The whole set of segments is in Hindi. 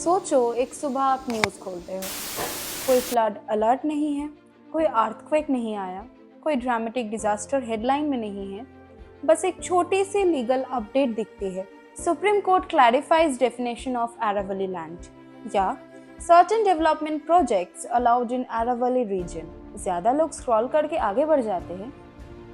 सोचो, एक सुबह आप न्यूज़ खोलते हो, कोई फ्लड अलर्ट नहीं है, कोई अर्थक्वेक नहीं आया, कोई ड्रामेटिक डिजास्टर हेडलाइन में नहीं है, बस एक छोटी सी लीगल अपडेट दिखती है। Supreme court clarifies definition of Aravali land या certain development projects allowed in Aravali region. ज्यादा लोग स्क्रॉल करके आगे बढ़ जाते हैं,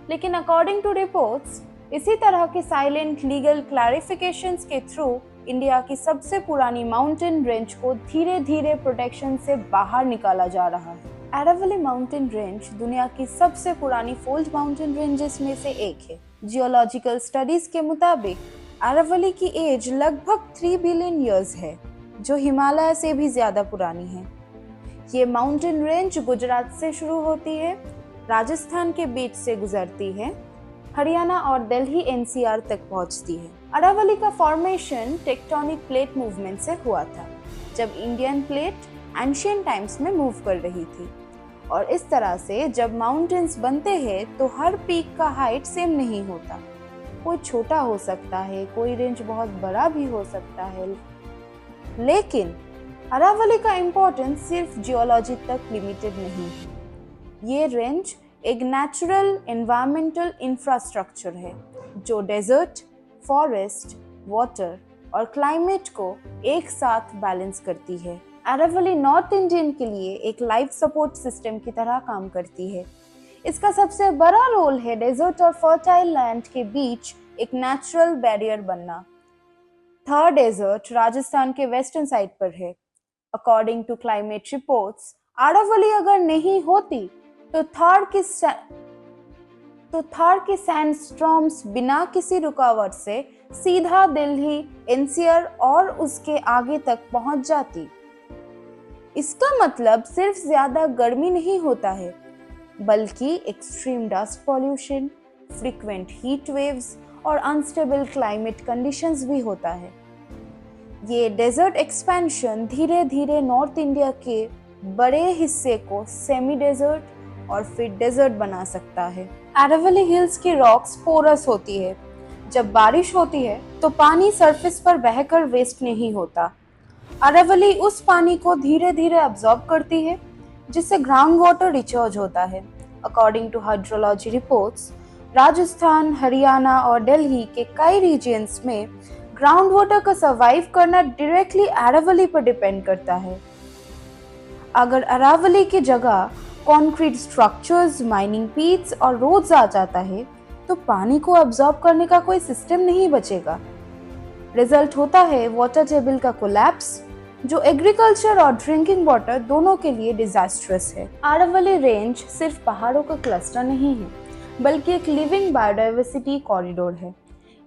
लेकिन अकॉर्डिंग टू रिपोर्ट्स इसी तरह के साइलेंट लीगल क्लैरिफिकेशंस के थ्रू इंडिया की सबसे पुरानी माउंटेन रेंज को धीरे धीरे प्रोटेक्शन से बाहर निकाला जा रहा है। अरावली माउंटेन रेंज दुनिया की सबसे पुरानी फोल्ड माउंटेन रेंजेस में से एक है। जियोलॉजिकल स्टडीज के मुताबिक अरावली की एज लगभग 3 बिलियन ईयर्स है, जो हिमालय से भी ज्यादा पुरानी है। ये माउंटेन रेंज गुजरात से शुरू होती है, राजस्थान के बीच से गुजरती है, हरियाणा और दिल्ली एनसीआर तक पहुंचती है। अरावली का फॉर्मेशन टेक्टोनिक प्लेट मूवमेंट से हुआ था, जब इंडियन प्लेट एंशिएंट टाइम्स में मूव कर रही थी। और इस तरह से जब माउंटेन्स बनते हैं तो हर पीक का हाइट सेम नहीं होता। कोई छोटा हो सकता है, कोई रेंज बहुत बड़ा भी हो सकता है, लेकिन अरावली का इम्पोर्टेंस सिर्फ जियोलॉजी तक लिमिटेड नहीं है। ये रेंज एक नेचुरल एनवायरमेंटल इंफ्रास्ट्रक्चर है जो डेजर्ट, फॉरेस्ट, वाटर और क्लाइमेट को एक साथ बैलेंस करती है। अरावली नॉर्थ इंडियन के लिए एक लाइफ सपोर्ट सिस्टम की तरह काम करती है। इसका सबसे बड़ा रोल है डेजर्ट और फर्टाइल लैंड के बीच एक नेचुरल बैरियर बनना। थर डेजर्ट राजस्थान के वेस्टर्न साइड पर है। According to climate reports, Aravalli अगर नहीं होती तो थार की सैंडस्टॉर्म्स बिना किसी रुकावट से सीधा दिल्ली, एनसीआर और उसके आगे तक पहुंच जाती। इसका मतलब सिर्फ ज्यादा गर्मी नहीं होता है, बल्कि extreme dust pollution, frequent heat waves और अनस्टेबल क्लाइमेट कंडीशंस भी होता है। ये डेजर्ट एक्सपेंशन धीरे धीरे नॉर्थ इंडिया के बड़े हिस्से को सेमी डेजर्ट और फिर डेजर्ट बना सकता है। अरावली हिल्स की रॉक्स पोरस होती है। जब बारिश होती है तो पानी सरफेस पर बहकर वेस्ट नहीं होता। अरावली उस पानी को धीरे धीरे अब्सॉर्ब करती है, जिससे ग्राउंड वाटर रिचार्ज होता है। According to hydrology reports, Rajasthan, Haryana और दिल्ली के कई रीजन्स में ग्राउंड वाटर का सर्वाइव करना डायरेक्टली अरावली पर डिपेंड करता है। अगर अरावली की जगह कंक्रीट स्ट्रक्चर्स, माइनिंग पीट्स और रोड्स आ जाता है तो पानी को अब्सॉर्ब करने का कोई सिस्टम नहीं बचेगा। रिजल्ट होता है वाटर टेबल का कोलैप्स, जो एग्रीकल्चर और ड्रिंकिंग वाटर दोनों के लिए डिजास्टरस है। अरावली रेंज सिर्फ पहाड़ों का क्लस्टर नहीं है, बल्कि एक लिविंग बायोडाइवर्सिटी कॉरिडोर है।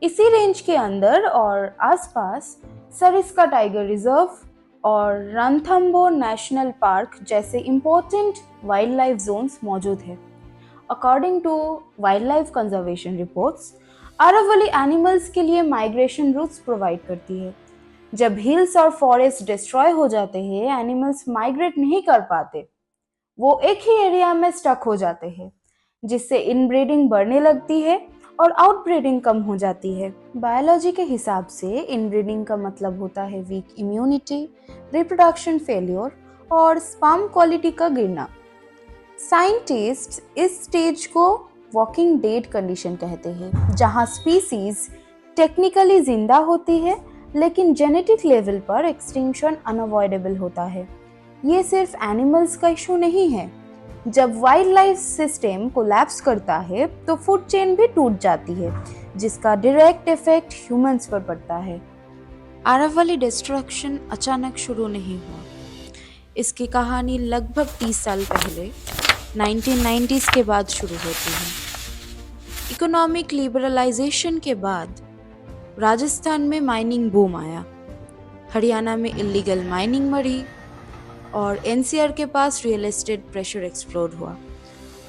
इसी रेंज के अंदर और आसपास सरिस्का टाइगर रिजर्व और रणथंबोर नेशनल पार्क जैसे इम्पोर्टेंट वाइल्ड लाइफ जोन्स मौजूद है। According to wildlife conservation reports, Aravalli animals के लिए माइग्रेशन रूट्स प्रोवाइड करती है। जब हिल्स और फॉरेस्ट डिस्ट्रॉय हो जाते हैं, एनिमल्स माइग्रेट नहीं कर पाते, वो एक ही एरिया में स्टक हो जाते हैं, जिससे इनब्रीडिंग बढ़ने लगती है और आउटब्रीडिंग कम हो जाती है। बायोलॉजी के हिसाब से इनब्रीडिंग का मतलब होता है वीक इम्यूनिटी, रिप्रोडक्शन फेलियर और स्पर्म क्वालिटी का गिरना। साइंटिस्ट इस स्टेज को वॉकिंग डेड कंडीशन कहते हैं, जहां स्पीसीज टेक्निकली जिंदा होती है लेकिन जेनेटिक लेवल पर एक्सटिंक्शन अनअवॉइडेबल होता है। ये सिर्फ एनिमल्स का इशू नहीं है। जब वाइल्ड लाइफ सिस्टम कोलैप्स करता है तो फूड चेन भी टूट जाती है, जिसका डायरेक्ट इफेक्ट ह्यूमंस पर पड़ता है। अरावली डिस्ट्रक्शन अचानक शुरू नहीं हुआ। इसकी कहानी लगभग 30 साल पहले 1990s के बाद शुरू होती है। इकोनॉमिक लिबरलाइजेशन के बाद राजस्थान में माइनिंग बूम आया, हरियाणा में इलीगल माइनिंग बढ़ी और एनसीआर के पास रियल एस्टेट प्रेशर एक्सप्लोड हुआ।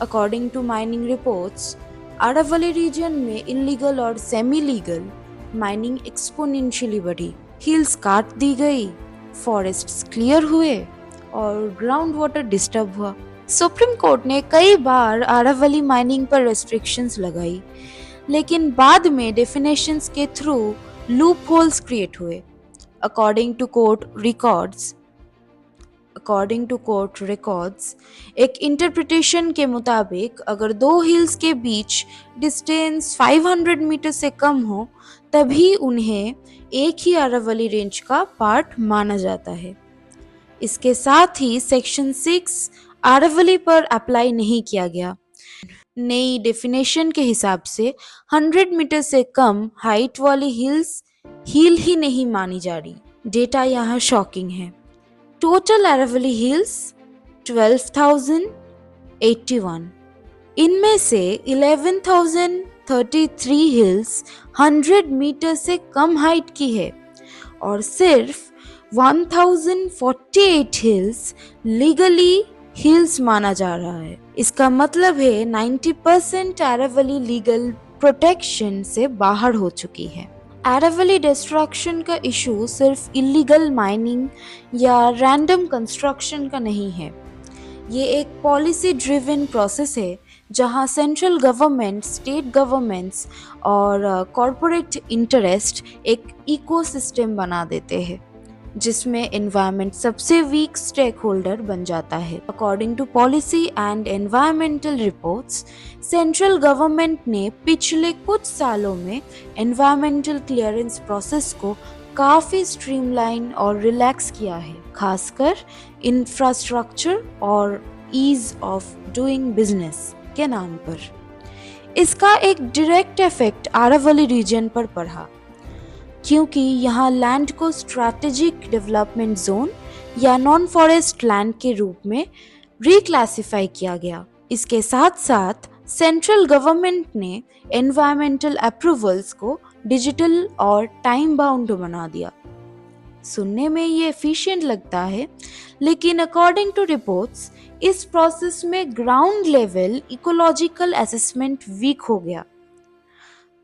According to mining reports, Aravalli region में इलीगल और सेमी लीगल माइनिंग एक्सपोनेंशियली बढ़ी। हिल्स काट दी गई, फॉरेस्ट्स क्लियर हुए और ग्राउंड वाटर डिस्टर्ब हुआ। सुप्रीम कोर्ट ने कई बार अरावली माइनिंग पर रेस्ट्रिक्शंस लगाई, लेकिन बाद में डेफिनेशंस के थ्रू लूप होल्स क्रिएट हुए। अकॉर्डिंग टू कोर्ट रिकॉर्ड्स एक इंटरप्रिटेशन के मुताबिक अगर दो हिल्स के बीच डिस्टेंस 500 मीटर से कम हो तभी उन्हें एक ही अरावली रेंज का पार्ट माना जाता है। इसके साथ ही सेक्शन 6 अरावली पर अप्लाई नहीं किया गया। नई डेफिनेशन के हिसाब से 100 मीटर से कम हाइट वाली हिल ही नहीं मानी जा रही। डेटा यहाँ शॉकिंग है। Total Aravalli hills 12,081। इनमें से 11,033 हिल्स 100 मीटर से कम हाइट की है और सिर्फ 1,048 हिल्स लीगली हिल्स माना जा रहा है। इसका मतलब है 90% अरावली लीगल प्रोटेक्शन से बाहर हो चुकी है। अरावली डिस्ट्रक्शन का इशू सिर्फ इलीगल माइनिंग या रैंडम कंस्ट्रक्शन का नहीं है। ये एक पॉलिसी ड्रिवन प्रोसेस है जहां सेंट्रल गवर्नमेंट, स्टेट गवर्नमेंट्स और कॉरपोरेट इंटरेस्ट एक इकोसिस्टम बना देते हैं जिसमें एनवायरनमेंट सबसे वीक स्टेक होल्डर बन जाता है। According to policy and environmental reports, central government ने पिछले कुछ सालों में एनवायरमेंटल क्लियरेंस प्रोसेस को काफ़ी स्ट्रीमलाइन और रिलैक्स किया है, खासकर इंफ्रास्ट्रक्चर और ईज ऑफ डूइंग बिजनेस के नाम पर। इसका एक डायरेक्ट इफेक्ट अरावली रीजन पर पड़ा क्योंकि यहाँ लैंड को स्ट्रैटेजिक डेवलपमेंट जोन या नॉन फॉरेस्ट लैंड के रूप में रिक्लासिफाई किया गया। इसके साथ साथ सेंट्रल गवर्नमेंट ने एनवायरमेंटल अप्रूवल्स को डिजिटल और टाइम बाउंड बना दिया। सुनने में ये एफिशिएंट लगता है, लेकिन अकॉर्डिंग टू रिपोर्ट्स इस प्रोसेस में ground level ecological assessment weak हो गया।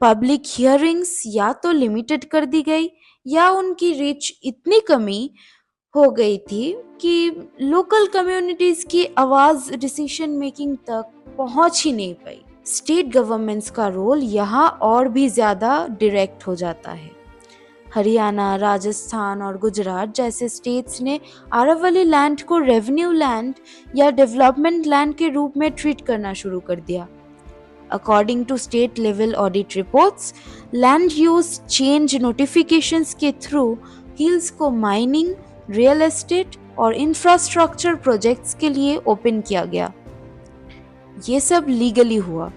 पब्लिक हियरिंग्स या तो लिमिटेड कर दी गई या उनकी रीच इतनी कमी हो गई थी कि लोकल कम्युनिटीज की आवाज डिसीजन मेकिंग तक पहुंच ही नहीं पाई। स्टेट गवर्नमेंट्स का रोल यहाँ और भी ज्यादा डायरेक्ट हो जाता है। हरियाणा, राजस्थान और गुजरात जैसे स्टेट्स ने अरावली लैंड को रेवेन्यू लैंड या डेवलपमेंट लैंड के रूप में ट्रीट करना शुरू कर दिया। According to state level audit reports, land use change notifications के थ्रू हिल्स को माइनिंग, रियल एस्टेट और इंफ्रास्ट्रक्चर प्रोजेक्ट्स के लिए ओपन किया गया। ये सब लीगली हुआ,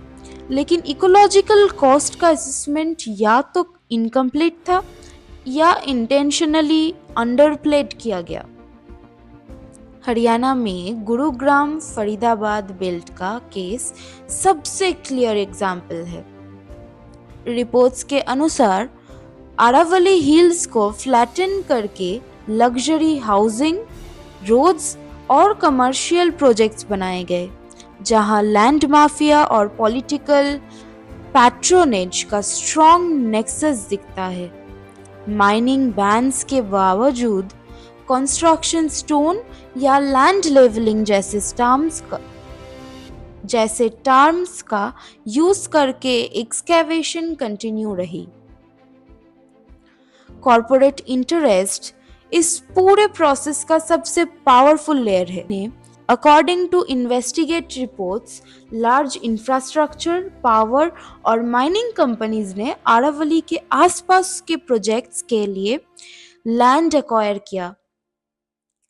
लेकिन इकोलॉजिकल कॉस्ट का असेसमेंट या तो इनकम्प्लीट था या इंटेंशनली अंडरप्लेड किया गया। हरियाणा में गुरुग्राम फरीदाबाद बेल्ट का केस सबसे क्लियर एग्जाम्पल है। रिपोर्ट्स के अनुसार अरावली हिल्स को फ्लैटन करके लग्जरी हाउसिंग, रोड्स और कमर्शियल प्रोजेक्ट्स बनाए गए, जहां लैंड माफिया और पॉलिटिकल पैट्रोनेज का स्ट्रॉन्ग नेक्सस दिखता है। माइनिंग बैन्स के बावजूद कंस्ट्रक्शन स्टोन या लैंड लेवलिंग जैसे टर्म्स का यूज करके एक्सकेवेशन कंटिन्यू रही। कॉर्पोरेट इंटरेस्ट इस पूरे प्रोसेस का सबसे पावरफुल लेयर है। According to investigate reports, large infrastructure, power और माइनिंग कंपनीज ने अरावली के आसपास के प्रोजेक्ट्स के लिए लैंड एक्वायर किया,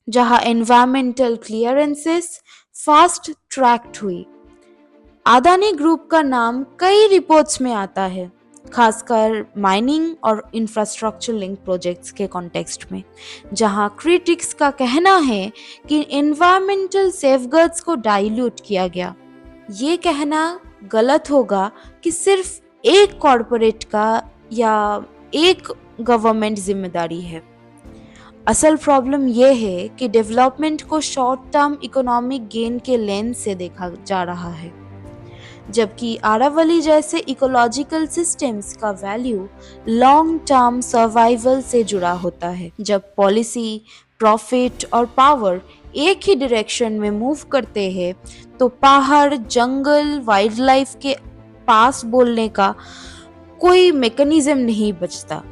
जहां एनवायरमेंटल क्लियरेंसेस फास्ट ट्रैक्ड हुई। अदानी ग्रुप का नाम कई रिपोर्ट्स में आता है, खासकर माइनिंग और इंफ्रास्ट्रक्चर लिंक प्रोजेक्ट्स के कॉन्टेक्स्ट में, जहां क्रिटिक्स का कहना है कि एनवायरमेंटल सेफगार्ड्स को डाइल्यूट किया गया। ये कहना गलत होगा कि सिर्फ एक कॉर्पोरेट का या एक गवर्नमेंट जिम्मेदारी है। असल प्रॉब्लम यह है कि डेवलपमेंट को शॉर्ट टर्म इकोनॉमिक गेन के लेंस से देखा जा रहा है, जबकि अरावली जैसे इकोलॉजिकल सिस्टम्स का वैल्यू लॉन्ग टर्म सर्वाइवल से जुड़ा होता है। जब पॉलिसी, प्रॉफिट और पावर एक ही डायरेक्शन में मूव करते हैं तो पहाड़, जंगल, वाइल्ड लाइफ के पास बोलने का कोई मैकेनिज्म नहीं बचता।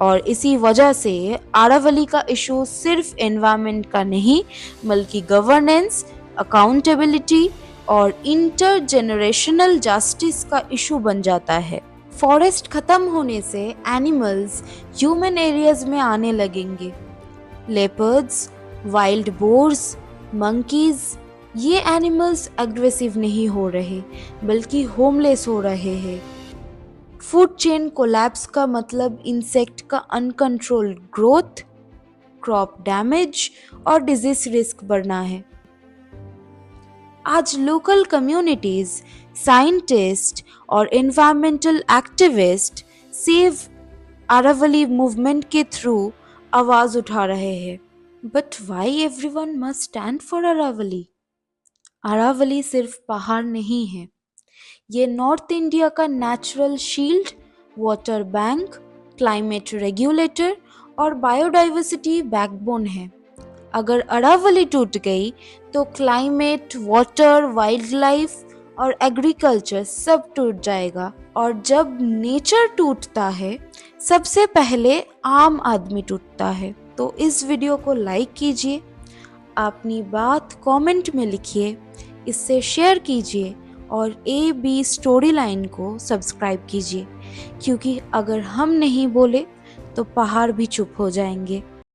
और इसी वजह से अरावली का इशू सिर्फ एनवायरनमेंट का नहीं बल्कि गवर्नेंस, अकाउंटेबिलिटी और इंटरजेनरेशनल जस्टिस का इशू बन जाता है। फॉरेस्ट खत्म होने से एनिमल्स ह्यूमन एरियाज में आने लगेंगे। लेपर्ड्स, वाइल्ड बोर्स, मंकीज, ये एनिमल्स एग्रेसिव नहीं हो रहे बल्कि होमलेस हो रहे हैं। फूड चेन कोलैप्स का मतलब इंसेक्ट का अनकंट्रोल्ड ग्रोथ, क्रॉप डैमेज और डिजीज रिस्क बढ़ना है। आज लोकल कम्युनिटीज, साइंटिस्ट और environmental activist save Aravalli movement के थ्रू आवाज उठा रहे हैं। But why everyone must stand for Aravalli? Aravalli सिर्फ पहाड़ नहीं है, ये नॉर्थ इंडिया का natural shield, water bank, climate regulator और बायोडाइवर्सिटी बैकबोन है। अगर अरावली टूट गई तो क्लाइमेट, वाटर, वाइल्ड लाइफ और एग्रीकल्चर सब टूट जाएगा। और जब नेचर टूटता है सबसे पहले आम आदमी टूटता है। तो इस वीडियो को लाइक कीजिए, अपनी बात कमेंट में लिखिए, इससे शेयर कीजिए और AB स्टोरी लाइन को सब्सक्राइब कीजिए, क्योंकि अगर हम नहीं बोले तो पहाड़ भी चुप हो जाएंगे।